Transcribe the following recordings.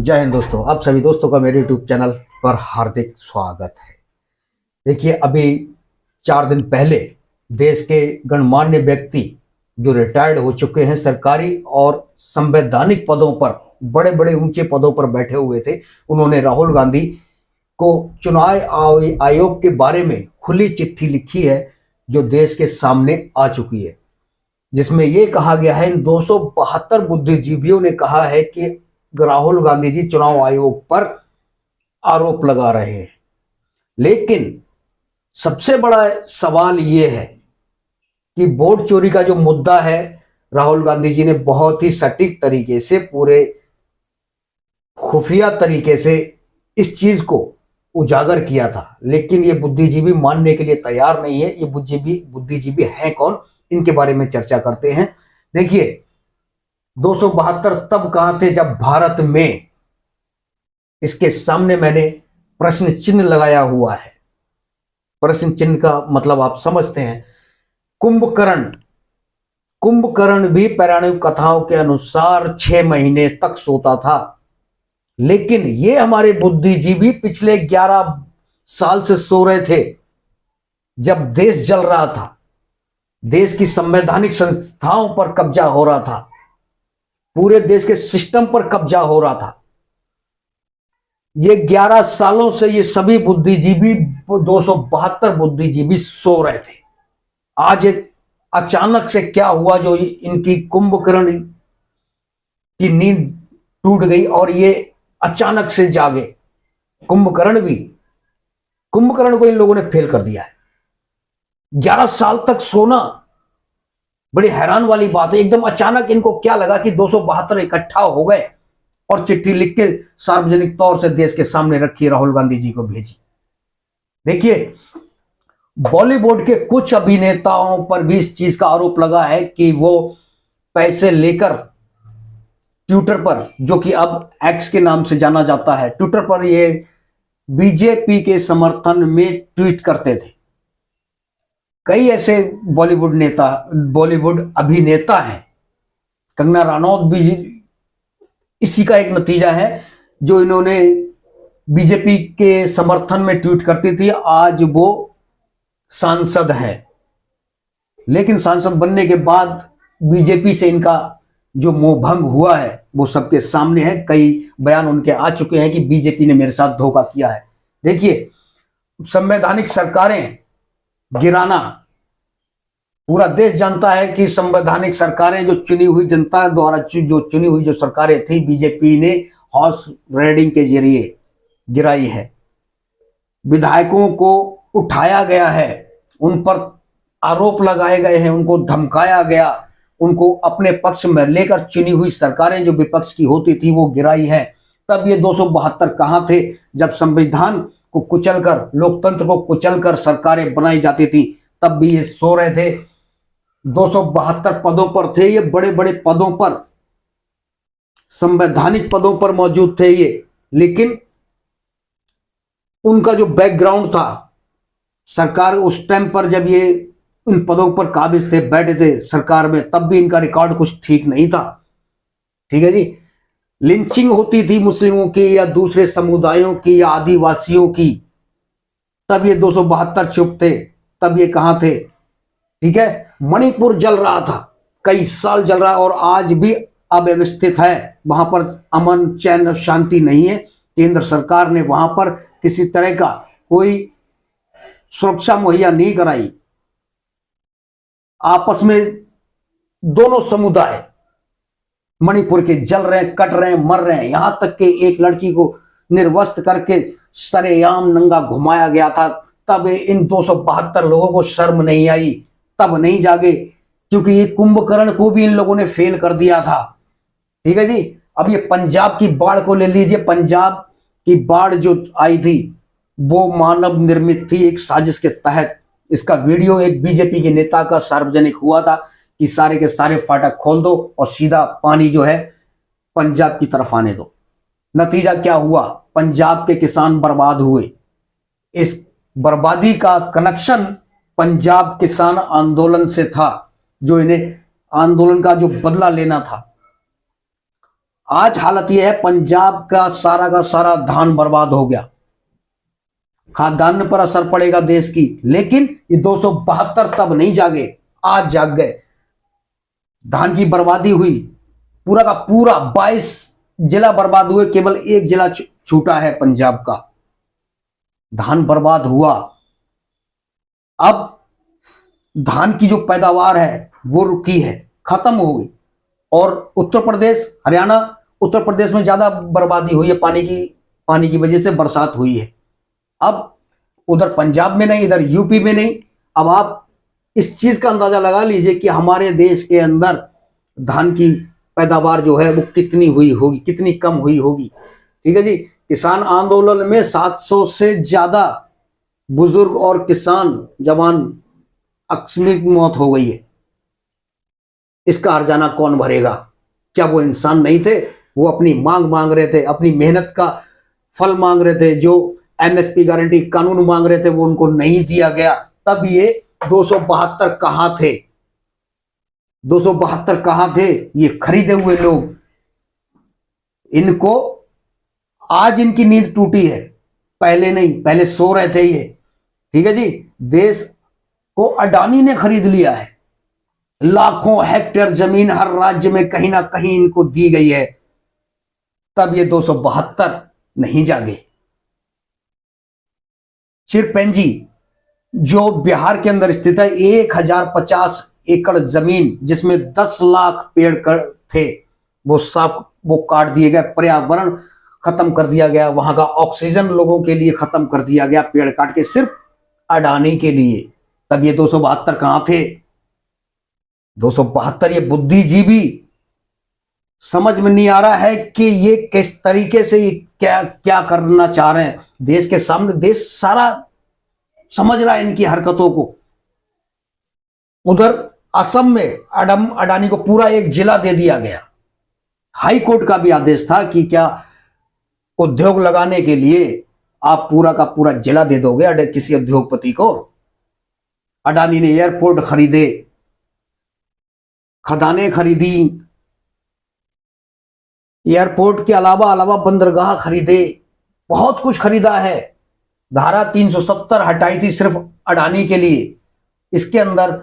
जय हिंद दोस्तों। आप सभी दोस्तों का मेरे यूट्यूब चैनल पर हार्दिक स्वागत है। देखिए, अभी 4 दिन पहले देश के गणमान्य व्यक्ति जो रिटायर्ड हो चुके हैं, सरकारी और संवैधानिक पदों पर, बड़े बड़े ऊंचे पदों पर बैठे हुए थे, उन्होंने राहुल गांधी को चुनाव आयोग के बारे में खुली चिट्ठी लिखी है जो देश के सामने आ चुकी है, जिसमें यह कहा गया है, इन 272 बुद्धिजीवियों ने कहा है कि राहुल गांधी जी चुनाव आयोग पर आरोप लगा रहे हैं। लेकिन सबसे बड़ा सवाल यह है कि वोट चोरी का जो मुद्दा है, राहुल गांधी जी ने बहुत ही सटीक तरीके से, पूरे खुफिया तरीके से इस चीज को उजागर किया था, लेकिन ये बुद्धिजीवी मानने के लिए तैयार नहीं है। ये बुद्धिजीवी हैं कौन, इनके बारे में चर्चा करते हैं। देखिए, 272 तब कहां थे जब भारत में, इसके सामने मैंने प्रश्न चिन्ह लगाया हुआ है। प्रश्न चिन्ह का मतलब आप समझते हैं। कुंभकर्ण भी पौराणिक कथाओं के अनुसार 6 महीने तक सोता था, लेकिन ये हमारे बुद्धिजीवी पिछले 11 साल से सो रहे थे। जब देश जल रहा था, देश की संवैधानिक संस्थाओं पर कब्जा हो रहा था, पूरे देश के सिस्टम पर कब्जा हो रहा था, ये 11 सालों से ये सभी बुद्धिजीवी, 272 बुद्धिजीवी सो रहे थे। आज एक अचानक से क्या हुआ जो इनकी कुंभकर्ण की नींद टूट गई और ये अचानक से जागे। कुंभकर्ण को इन लोगों ने फेल कर दिया है। 11 साल तक सोना बड़ी हैरान वाली बात है। एकदम अचानक इनको क्या लगा कि 272 इकट्ठा हो गए और चिट्ठी लिख के सार्वजनिक तौर से देश के सामने रखी, राहुल गांधी जी को भेजी। देखिए, बॉलीवुड के कुछ अभिनेताओं पर भी इस चीज का आरोप लगा है कि वो पैसे लेकर ट्विटर पर, जो कि अब एक्स के नाम से जाना जाता है, ट्विटर पर ये बीजेपी के समर्थन में ट्वीट करते थे। कई ऐसे बॉलीवुड अभिनेता हैं, कंगना रनौत भी इसी का एक नतीजा है, जो इन्होंने बीजेपी के समर्थन में ट्वीट करती थी। आज वो सांसद है, लेकिन सांसद बनने के बाद बीजेपी से इनका जो मोहभंग हुआ है वो सबके सामने है। कई बयान उनके आ चुके हैं कि बीजेपी ने मेरे साथ धोखा किया है। देखिए, संवैधानिक सरकारें गिराना, पूरा देश जानता है कि संवैधानिक सरकारें, जो चुनी हुई जनता द्वारा जो चुनी हुई जो सरकारें थी, बीजेपी ने हाउस रेडिंग के जरिए गिराई है। विधायकों को उठाया गया है, उन पर आरोप लगाए गए हैं, उनको धमकाया गया, उनको अपने पक्ष में लेकर चुनी हुई सरकारें जो विपक्ष की होती थी वो गिराई है। तब ये 272 कहां थे जब संविधान को कुचलकर, लोकतंत्र को कुचलकर सरकारें बनाई जाती थी? तब भी ये सो रहे थे। 272 पदों पर थे ये, बड़े बड़े पदों पर, संवैधानिक पदों पर मौजूद थे ये, लेकिन उनका जो बैकग्राउंड था, सरकार उस टाइम पर जब ये उन पदों पर काबिज थे, बैठे थे सरकार में, तब भी इनका रिकॉर्ड कुछ ठीक नहीं था। ठीक है जी। लिंचिंग होती थी मुस्लिमों की या दूसरे समुदायों की या आदिवासियों की, तब ये 272 चुप थे, तब ये कहां थे? ठीक है। मणिपुर जल रहा था, कई साल जल रहा, और आज भी अव्यवस्थित है, वहां पर अमन चैन शांति नहीं है। केंद्र सरकार ने वहां पर किसी तरह का कोई सुरक्षा मुहैया नहीं कराई। आपस में दोनों समुदाय मणिपुर के जल रहे हैं, कट रहे हैं, मर रहे हैं। यहां तक कि एक लड़की को निर्वस्त्र करके सरेआम नंगा घुमाया गया था। तब इन 272 लोगों को शर्म नहीं आई, तब नहीं जागे, क्योंकि ये कुंभकर्ण को भी इन लोगों ने फेल कर दिया था। ठीक है जी। अब ये पंजाब की बाढ़ को ले लीजिए। पंजाब की बाढ़ जो आई थी वो मानव निर्मित थी, एक साजिश के तहत। इसका वीडियो एक बीजेपी के नेता का सार्वजनिक हुआ था कि सारे के सारे फाटक खोल दो और सीधा पानी जो है पंजाब की तरफ आने दो। नतीजा क्या हुआ? पंजाब के किसान बर्बाद हुए। इस बर्बादी का कनेक्शन पंजाब किसान आंदोलन से था, जो इन्हें आंदोलन का जो बदला लेना था। आज हालत यह है, पंजाब का सारा धान बर्बाद हो गया, खाद्यान्न पर असर पड़ेगा देश की। लेकिन ये 272 तब नहीं जागे, आज जाग गए। धान की बर्बादी हुई, पूरा का पूरा 22 जिला बर्बाद हुए, केवल एक जिला छूटा है पंजाब का। धान बर्बाद हुआ। अब धान की जो पैदावार है वो रुकी है, खत्म हो गई। और उत्तर प्रदेश, हरियाणा, उत्तर प्रदेश में ज्यादा बर्बादी हुई है, पानी की वजह से बरसात हुई है। अब उधर पंजाब में नहीं, इधर यूपी में नहीं। अब आप इस चीज का अंदाजा लगा लीजिए कि हमारे देश के अंदर धान की पैदावार जो है वो कितनी हुई होगी, कितनी कम हुई होगी। ठीक है जी। किसान आंदोलन में 700 से ज्यादा बुजुर्ग और किसान जवान आकस्मिक मौत हो गई है। इसका हर्जाना कौन भरेगा? क्या वो इंसान नहीं थे? वो अपनी मांग रहे थे, अपनी मेहनत का फल मांग रहे थे। जो एमएसपी गारंटी कानून मांग रहे थे वो उनको नहीं दिया गया। तब ये 272 कहां थे? 272 कहां थे? ये खरीदे हुए लोग, इनको आज इनकी नींद टूटी है, पहले नहीं, पहले सो रहे थे ये। ठीक है जी। देश को अडानी ने खरीद लिया है। लाखों हेक्टेयर जमीन हर राज्य में कहीं ना कहीं इनको दी गई है। तब ये 272 नहीं जागे। चिरपेंजी जो बिहार के अंदर स्थित है, 1050 एकड़ जमीन जिसमें 10 लाख पेड़ थे, वो काट दिए गए। पर्यावरण खत्म कर दिया गया, वहां का ऑक्सीजन लोगों के लिए खत्म कर दिया गया, पेड़ काट के सिर्फ अडानी के लिए। तब ये 272 कहां थे? 272 ये बुद्धिजीवी समझ में नहीं आ रहा है कि ये किस तरीके से क्या करना चाह रहे हैं देश के सामने। देश सारा समझ रहा है इनकी हरकतों को। उधर असम में अडानी को पूरा एक जिला दे दिया गया। हाई कोर्ट का भी आदेश था कि क्या उद्योग लगाने के लिए आप पूरा का पूरा जिला दे दोगे किसी उद्योगपति को? अडानी ने एयरपोर्ट खरीदे, खदानें खरीदी, एयरपोर्ट के अलावा बंदरगाह खरीदे, बहुत कुछ खरीदा है। धारा 370 हटाई थी सिर्फ अडानी के लिए। इसके अंदर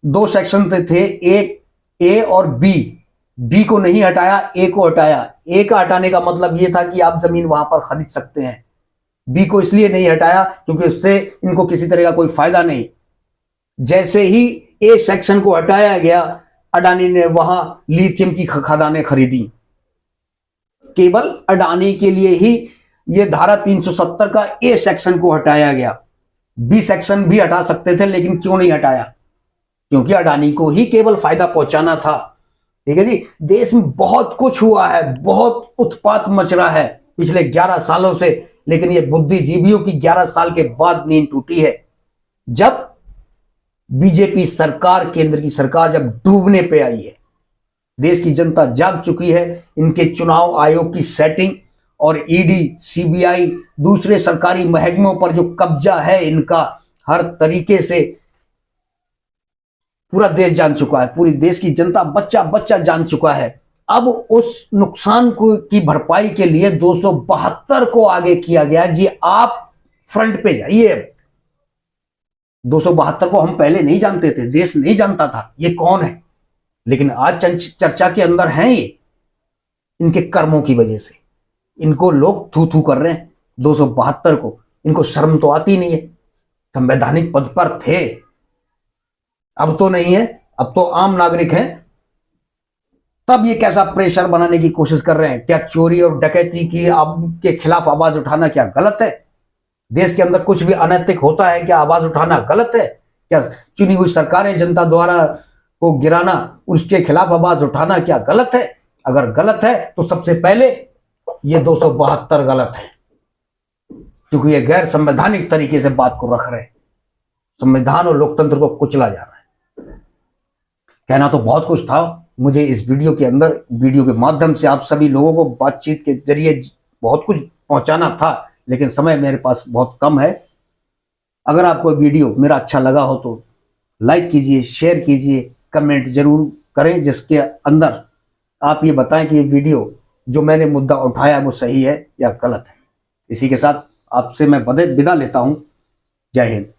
2 सेक्शन थे, एक ए और बी को नहीं हटाया, ए को हटाया। ए का हटाने का मतलब यह था कि आप जमीन वहां पर खरीद सकते हैं। बी को इसलिए नहीं हटाया क्योंकि उससे इनको किसी तरह का कोई फायदा नहीं। जैसे ही ए सेक्शन को हटाया गया, अडानी ने वहां लिथियम की खदानें खरीदी। केवल अडानी के लिए ही यह धारा 370 का ए सेक्शन को हटाया गया। बी सेक्शन भी हटा सकते थे, लेकिन क्यों नहीं हटाया? क्योंकि अडानी को ही केवल फायदा पहुंचाना था। ठीक है जी। देश में बहुत कुछ हुआ है, बहुत उत्पात मच रहा है पिछले 11 सालों से, लेकिन ये बुद्धिजीवियों की 11 साल के बाद नींद टूटी है। जब बीजेपी सरकार, केंद्र की सरकार जब डूबने पे आई है, देश की जनता जाग चुकी है। इनके चुनाव आयोग की सेटिंग और ईडी, सीबीआई, दूसरे सरकारी महकमों पर जो कब्जा है इनका, हर तरीके से पूरा देश जान चुका है, पूरी देश की जनता बच्चा बच्चा जान चुका है। अब उस नुकसान को की भरपाई के लिए 272 को आगे किया गया। जी आप फ्रंट पे जाइए। 272 को हम पहले नहीं जानते थे, देश नहीं जानता था ये कौन है, लेकिन आज चर्चा के अंदर हैं ये, इनके कर्मों की वजह से। इनको लोग थू थू कर रहे हैं 272 को। इनको शर्म तो आती नहीं है। संवैधानिक पद पर थे, अब तो नहीं है, अब तो आम नागरिक हैं। तब ये कैसा प्रेशर बनाने की कोशिश कर रहे हैं? क्या चोरी और डकैती की के खिलाफ आवाज उठाना क्या गलत है? देश के अंदर कुछ भी अनैतिक होता है, क्या आवाज उठाना गलत है? क्या चुनी हुई सरकारें जनता द्वारा को गिराना, उसके खिलाफ आवाज उठाना क्या गलत है? अगर गलत है तो सबसे पहले ये 272 गलत है, क्योंकि ये गैर संवैधानिक तरीके से बात को रख रहे हैं। संविधान और लोकतंत्र को कुचला जा रहा है। कहना तो बहुत कुछ था मुझे इस वीडियो के अंदर, वीडियो के माध्यम से आप सभी लोगों को बातचीत के जरिए बहुत कुछ पहुंचाना था, लेकिन समय मेरे पास बहुत कम है। अगर आपको वीडियो मेरा अच्छा लगा हो तो लाइक कीजिए, शेयर कीजिए, कमेंट जरूर करें, जिसके अंदर आप ये बताएं कि ये वीडियो जो मैंने मुद्दा उठाया वो सही है या गलत है। इसी के साथ आपसे मैं विदा लेता हूं। जय हिंद।